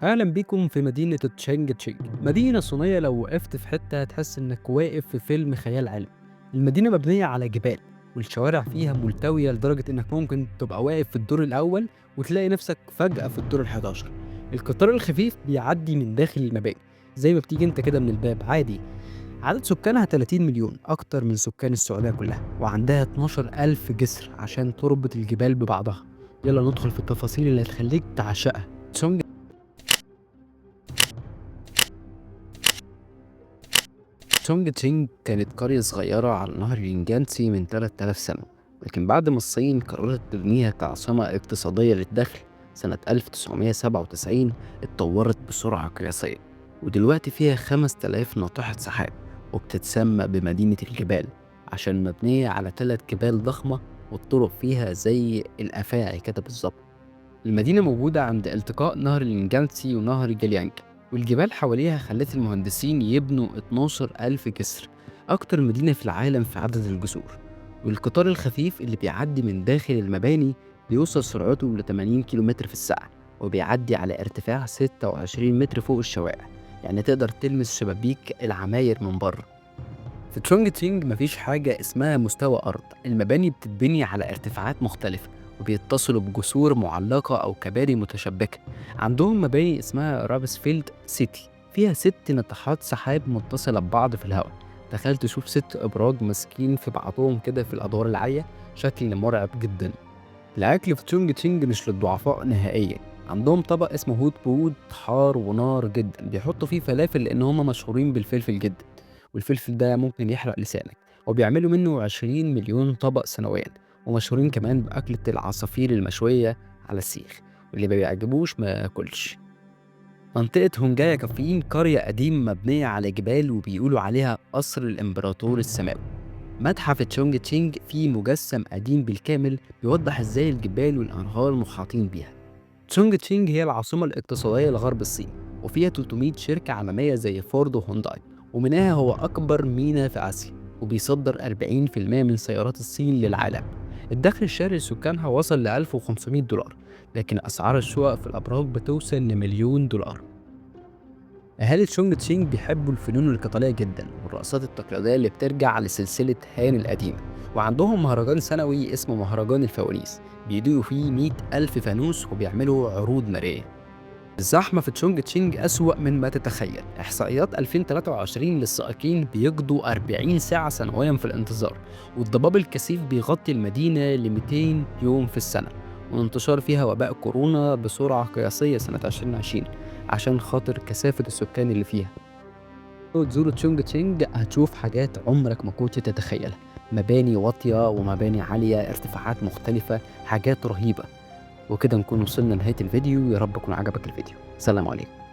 أهلا بيكم في مدينة تشانج تشينج. مدينة صينية لو وقفت في حتة هتحس إنك واقف في فيلم خيال علمي. المدينة مبنية على جبال، والشوارع فيها ملتوية لدرجة إنك ممكن تبقى واقف في الدور الأول وتلاقي نفسك فجأة في الدور ال11. القطار الخفيف بيعدي من داخل المباني زي ما بتيجي انت كده من الباب عادي. عدد سكانها 30 مليون، أكتر من سكان السعودية كلها، وعندها 12 ألف جسر عشان تربط الجبال ببعضها. يلا ندخل في التفاصيل اللي هتخليك تعشقها. تونج تشينج كانت قرية صغيرة على نهر الينجانسي من 3000 سنة، لكن بعد ما الصين قررت تبنيها كعاصمة اقتصادية للدخل سنة 1997 اتطورت بسرعة قياسية، ودلوقتي فيها 5000 ناطحة سحاب، وبتتسمى بمدينة الجبال عشان مبنية على 3 جبال ضخمة، والطرق فيها زي الأفاعي كده بالظبط. المدينة موجودة عند التقاء نهر الينجانسي ونهر جاليانج، والجبال حواليها خلت المهندسين يبنوا 12 ألف جسر، أكتر مدينة في العالم في عدد الجسور. والقطار الخفيف اللي بيعدي من داخل المباني بيوصل سرعته ل 80 كيلومتر في الساعة، وبيعدي على ارتفاع 26 متر فوق الشوارع، يعني تقدر تلمس شبابيك العماير من بره. في تشونج تشينج مفيش حاجة اسمها مستوى أرض، المباني بتتبني على ارتفاعات مختلفة، وبيتصلوا بجسور معلقة أو كباري متشبكة. عندهم مباني اسمها رابسفيلد سيتي، فيها 6 ناطحات سحاب متصلة ببعض في الهواء. تخيل تشوف 6 أبراج ماسكين في بعضهم كده في الأدوار العالية، شكل مرعب جدا. الأكل في تشونج تشينج مش للضعفاء نهائيا. عندهم طبق اسمه هوت بود، حار ونار جدا، بيحطوا فيه فلافل لأن هم مشهورين بالفلفل جدا، والفلفل ده ممكن يحرق لسانك. وبيعملوا منه 20 مليون طبق سنويا، ومشهورين كمان بأكلة العصافير المشوية على السيخ، واللي ما بيعجبوش ما ياكلش. منطقة هونجايا كافيين قرية قديمة مبنية على جبال، وبيقولوا عليها قصر الإمبراطور السماوي. متحف تشونج تشينج فيه مجسم قديم بالكامل بيوضح ازاي الجبال والأنهار محاطين بيها. تشونج تشينج هي العاصمة الاقتصادية لغرب الصين، وفيها 300 شركة عالمية زي فورد وهونداي، ومنها هو أكبر ميناء في آسيا، وبيصدر 40% من سيارات الصين للعالم. الدخل الشهري لسكانها وصل ل 1500 دولار، لكن أسعار الشقق في الأبراج بتوصل لمليون دولار. أهالي تشونج تشينج بيحبوا الفنون القتالية جدا، والرقصات التقليدية اللي بترجع لسلسلة هان القديمة. وعندهم مهرجان سنوي اسمه مهرجان الفوانيس، بيضيئوا فيه 100 ألف فانوس، وبيعملوا عروض نارية. الزحمة في تشونج تشينج أسوأ من ما تتخيل. إحصائيات 2023 للسائقين بيقضوا 40 ساعة سنويا في الانتظار، والضباب الكثيف بيغطي المدينة ل 200 يوم في السنة، وانتشار فيها وباء كورونا بسرعة قياسية سنة 2020 عشان خاطر كثافة السكان اللي فيها. لو تزور تشونج تشينج هتشوف حاجات عمرك ما كنت تتخيلها، مباني واطية ومباني عالية، ارتفاعات مختلفة، حاجات رهيبة. وكده نكون وصلنا لنهاية الفيديو، يا رب يكون عجبك الفيديو. سلام عليكم.